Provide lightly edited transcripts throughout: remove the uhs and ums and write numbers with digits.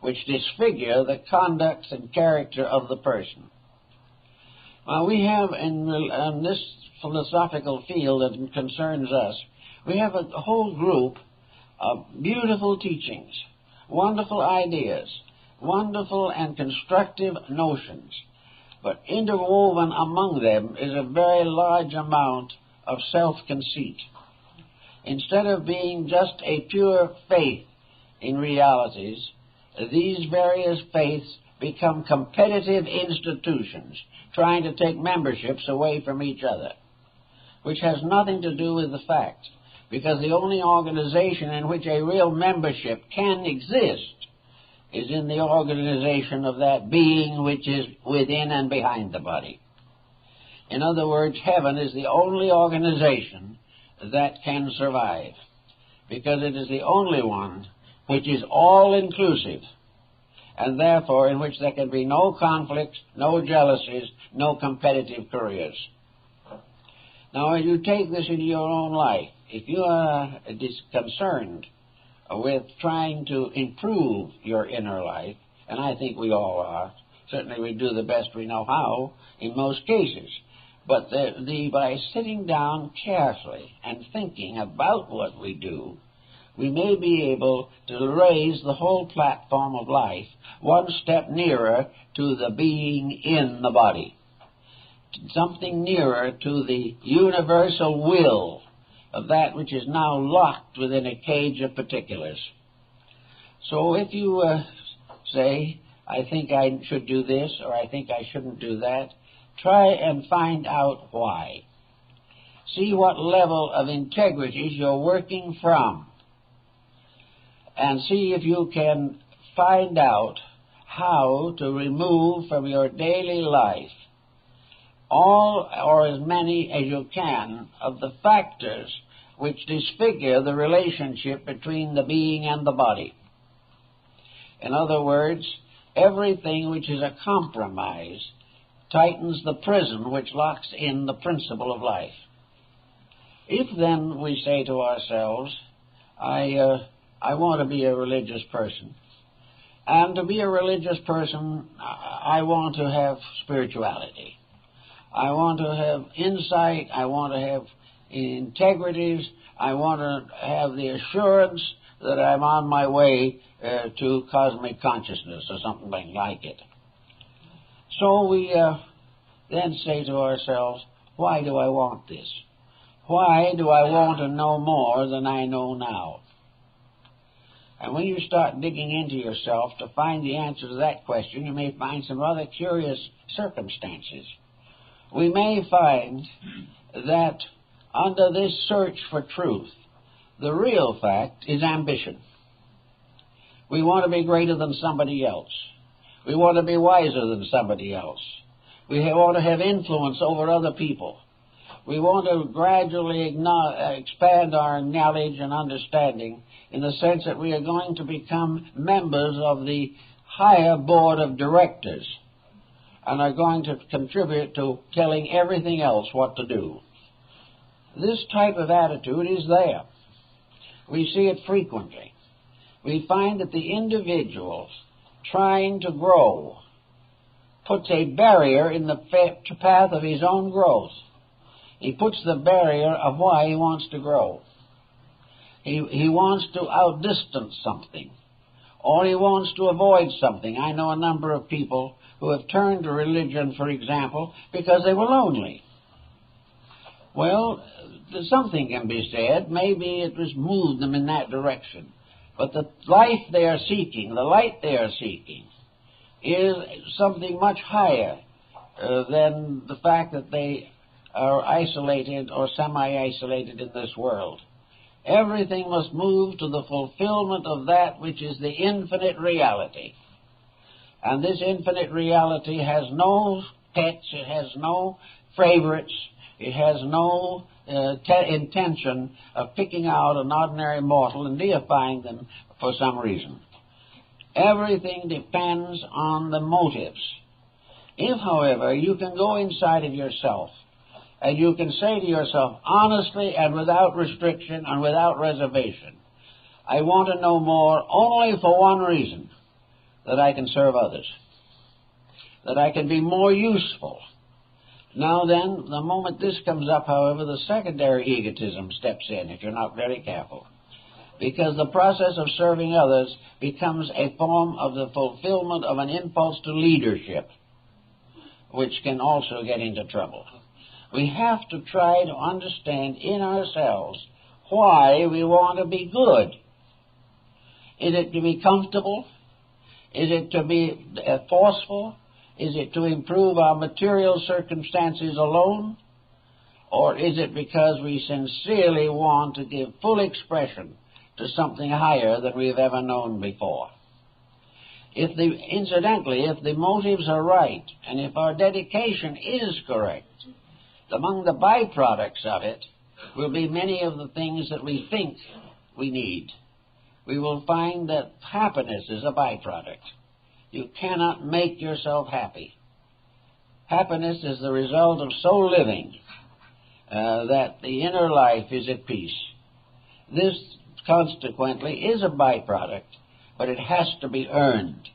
which disfigure the conduct and character of the person. We have in this philosophical field that concerns us, we have a whole group of beautiful teachings, wonderful ideas, wonderful and constructive notions, but interwoven among them is a very large amount of self-conceit. Instead of being just a pure faith in realities, these various faiths become competitive institutions trying to take memberships away from each other, which has nothing to do with the facts, because the only organization in which a real membership can exist is in the organization of that being which is within and behind the body. In other words, heaven is the only organization that can survive, because it is the only one which is all-inclusive, and therefore in which there can be no conflicts, no jealousies, no competitive careers. Now, when you take this into your own life, if you are concerned with trying to improve your inner life, and I think we all are, certainly we do the best we know how in most cases, but by sitting down carefully and thinking about what we do, we may be able to raise the whole platform of life one step nearer to the being in the body, something nearer to the universal will of that which is now locked within a cage of particulars. So if you say, I think I should do this, or I think I shouldn't do that, try and find out why. See what level of integrities you're working from, and see if you can find out how to remove from your daily life all or as many as you can of the factors which disfigure the relationship between the being and the body. In other words, everything which is a compromise tightens the prison which locks in the principle of life. If then we say to ourselves, I want to be a religious person, and to be a religious person, I want to have spirituality. I want to have insight. I want to have integrities. I want to have the assurance that I'm on my way to cosmic consciousness or something like it. So we then say to ourselves, why do I want this? Why do I want to know more than I know now? And when you start digging into yourself to find the answer to that question, you may find some rather curious circumstances. We may find that under this search for truth, the real fact is ambition. We want to be greater than somebody else. We want to be wiser than somebody else. We want to have influence over other people. We want to gradually expand our knowledge and understanding in the sense that we are going to become members of the higher board of directors and are going to contribute to telling everything else what to do. This type of attitude is there. We see it frequently. We find that the individual trying to grow puts a barrier in the path of his own growth. He puts the barrier of why he wants to grow. He wants to outdistance something, or he wants to avoid something. I know a number of people who have turned to religion, for example, because they were lonely. Well, something can be said. Maybe it was moved them in that direction. But the life they are seeking, the light they are seeking, is something much higher than the fact that they are isolated or semi-isolated in this world. Everything must move to the fulfillment of that which is the infinite reality. And this infinite reality has no pets, it has no favorites, it has no intention of picking out an ordinary mortal and deifying them for some reason. Everything depends on the motives. If, however, you can go inside of yourself and you can say to yourself honestly and without restriction and without reservation, I want to know more only for one reason. that I can serve others, that I can be more useful. Now then, the moment this comes up, however, the secondary egotism steps in if you're not very careful, because the process of serving others becomes a form of the fulfillment of an impulse to leadership, which can also get into trouble. We have to try to understand in ourselves why we want to be good. Is it to be comfortable? Is it to be forceful? Is it to improve our material circumstances alone? Or is it because we sincerely want to give full expression to something higher than we've ever known before? Incidentally, if the motives are right, and if our dedication is correct, among the byproducts of it will be many of the things that we think we need. We will find that happiness is a byproduct. You cannot make yourself happy. Happiness is the result of so living that the inner life is at peace. This, consequently, is a byproduct, but it has to be earned.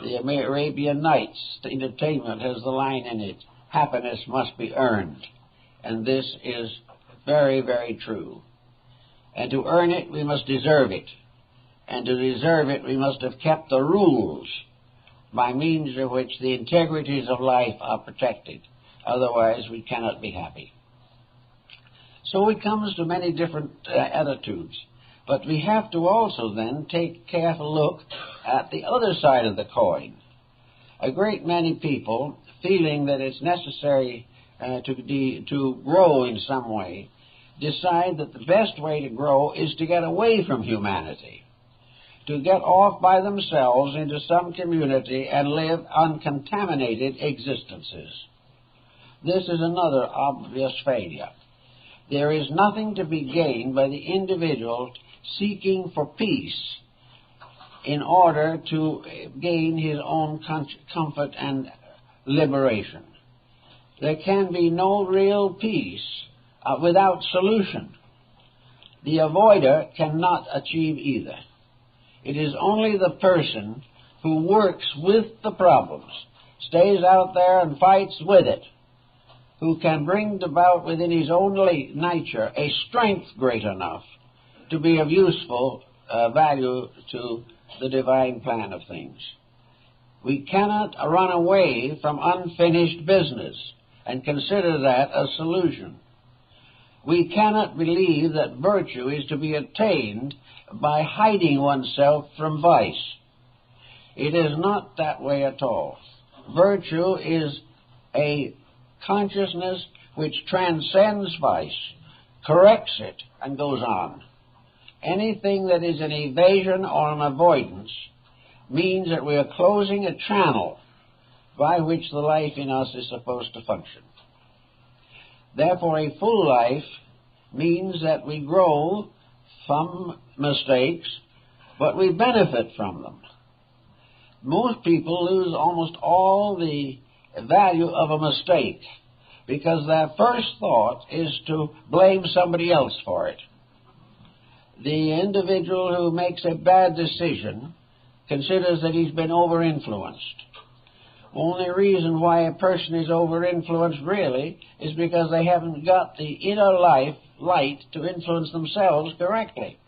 The Arabian Nights entertainment has the line in it, happiness must be earned. And this is very, very true. And to earn it, we must deserve it. And to deserve it, we must have kept the rules by means of which the integrities of life are protected. Otherwise, we cannot be happy. So it comes to many different attitudes. But we have to also then take a careful look at the other side of the coin. A great many people, feeling that it's necessary to grow in some way, decide that the best way to grow is to get away from humanity, to get off by themselves into some community and live uncontaminated existences. This is another obvious failure. There is nothing to be gained by the individual seeking for peace in order to gain his own comfort and liberation. There can be no real peace without solution. The avoider cannot achieve either. It is only the person who works with the problems, stays out there and fights with it, who can bring about within his own nature a strength great enough to be of useful value to the divine plan of things. We cannot run away from unfinished business and consider that a solution. We cannot believe that virtue is to be attained by hiding oneself from vice. It is not that way at all. Virtue is a consciousness which transcends vice, corrects it, and goes on. Anything that is an evasion or an avoidance means that we are closing a channel by which the life in us is supposed to function. Therefore, a full life means that we grow from mistakes, but we benefit from them. Most people lose almost all the value of a mistake because their first thought is to blame somebody else for it. The individual who makes a bad decision considers that he's been over-influenced. Only reason why a person is over-influenced really is because they haven't got the inner light to influence themselves correctly.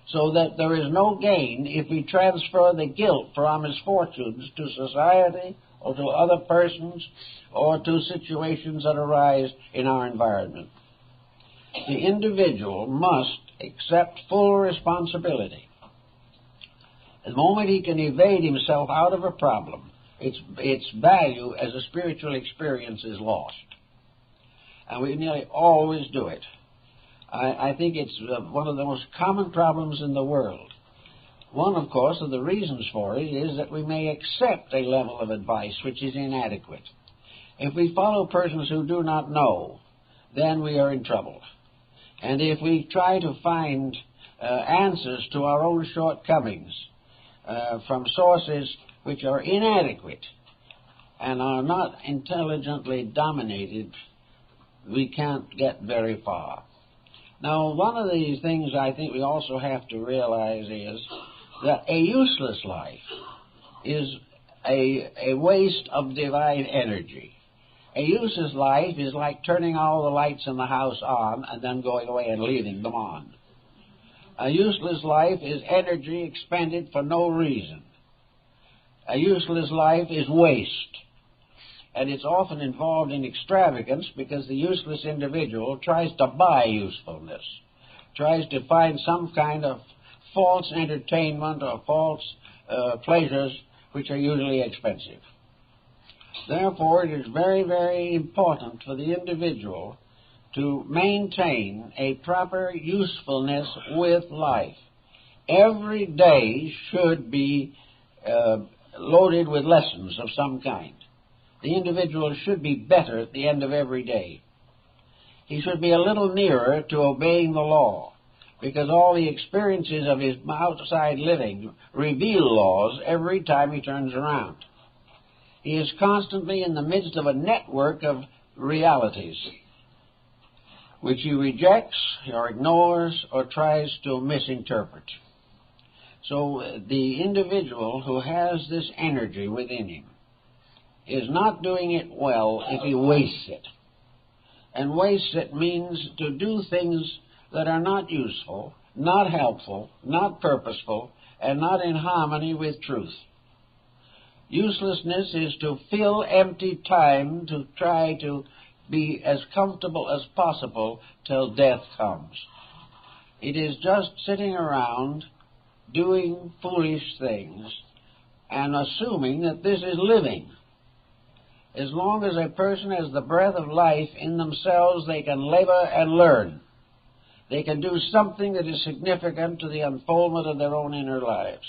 So that there is no gain if we transfer the guilt for our misfortunes to society or to other persons or to situations that arise in our environment. The individual must accept full responsibility. The moment he can evade himself out of a problem, its value as a spiritual experience is lost. And we nearly always do it. I think it's one of the most common problems in the world. One, of course, of the reasons for it is that we may accept a level of advice which is inadequate. If we follow persons who do not know, then we are in trouble. And if we try to find answers to our own shortcomings from sources which are inadequate and are not intelligently dominated, we can't get very far. Now, one of these things I think we also have to realize is that a useless life is a waste of divine energy. A useless life is like turning all the lights in the house on and then going away and leaving them on. A useless life is energy expended for no reason. A useless life is waste. And it's often involved in extravagance because the useless individual tries to buy usefulness, tries to find some kind of false entertainment or false pleasures which are usually expensive. Therefore, it is very, very important for the individual to maintain a proper usefulness with life. Every day should be loaded with lessons of some kind. The individual should be better at the end of every day. He should be a little nearer to obeying the law, because all the experiences of his outside living reveal laws every time he turns around. He is constantly in the midst of a network of realities, which he rejects or ignores or tries to misinterpret. So the individual who has this energy within him is not doing it well if he wastes it. And waste it means to do things that are not useful, not helpful, not purposeful, and not in harmony with truth. Uselessness is to fill empty time to try to be as comfortable as possible till death comes. It is just sitting around doing foolish things and assuming that this is living. As long as a person has the breath of life in themselves, they can labor and learn. They can do something that is significant to the unfoldment of their own inner lives.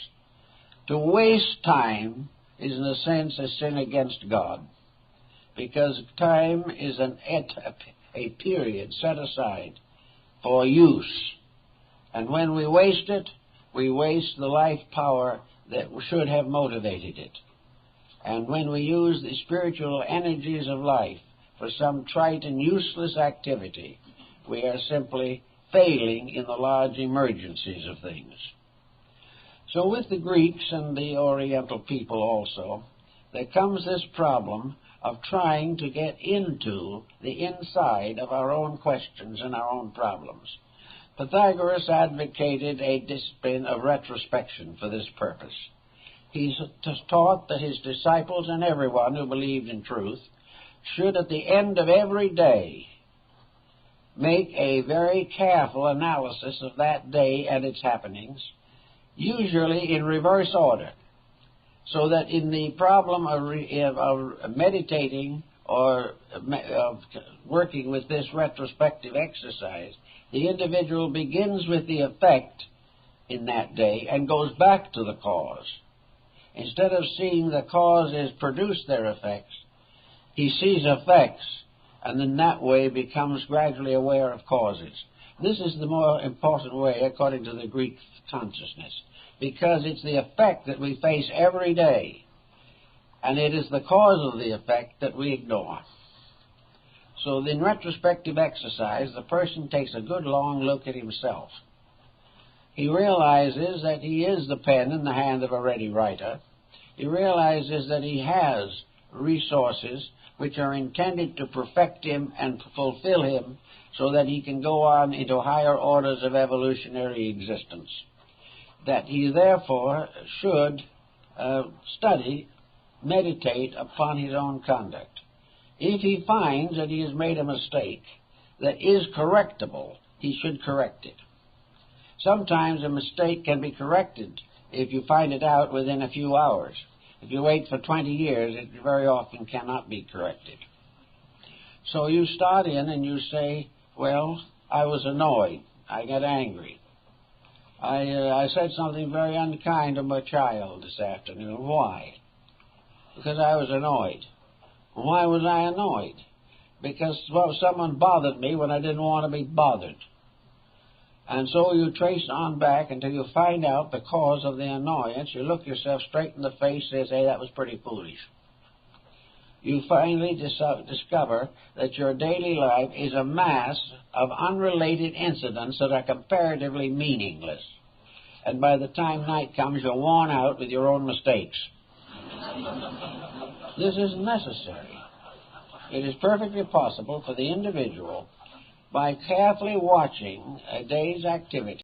To waste time is, in a sense, a sin against God, because time is a period set aside for use. And when we waste it, we waste the life power that should have motivated it. And when we use the spiritual energies of life for some trite and useless activity, we are simply failing in the large emergencies of things. So with the Greeks and the Oriental people also, there comes this problem of trying to get into the inside of our own questions and our own problems. Pythagoras advocated a discipline of retrospection for this purpose. He taught that his disciples and everyone who believed in truth should, at the end of every day, make a very careful analysis of that day and its happenings, usually in reverse order, so that in the problem of meditating or of working with this retrospective exercise, the individual begins with the effect in that day and goes back to the cause. Instead of seeing the causes produce their effects, he sees effects and in that way becomes gradually aware of causes. This is the more important way according to the Greek consciousness, because it's the effect that we face every day, and it is the cause of the effect that we ignore. So in retrospective exercise, the person takes a good long look at himself. He realizes that he is the pen in the hand of a ready writer. He realizes that he has resources which are intended to perfect him and fulfill him so that he can go on into higher orders of evolutionary existence. That he therefore should study, meditate upon his own conduct. If he finds that he has made a mistake that is correctable, he should correct it. Sometimes a mistake can be corrected if you find it out within a few hours. If you wait for 20 years, it very often cannot be corrected. So you start in and you say, well, I was annoyed. I got angry. I said something very unkind to my child this afternoon. Why? Because I was annoyed. Why was I annoyed? Because, well, someone bothered me when I didn't want to be bothered. And so you trace on back until you find out the cause of the annoyance. You look yourself straight in the face and say, that was pretty foolish. You finally discover that your daily life is a mass of unrelated incidents that are comparatively meaningless. and by the time night comes, you're worn out with your own mistakes. This isn't necessary. It is perfectly possible for the individual, by carefully watching a day's activity,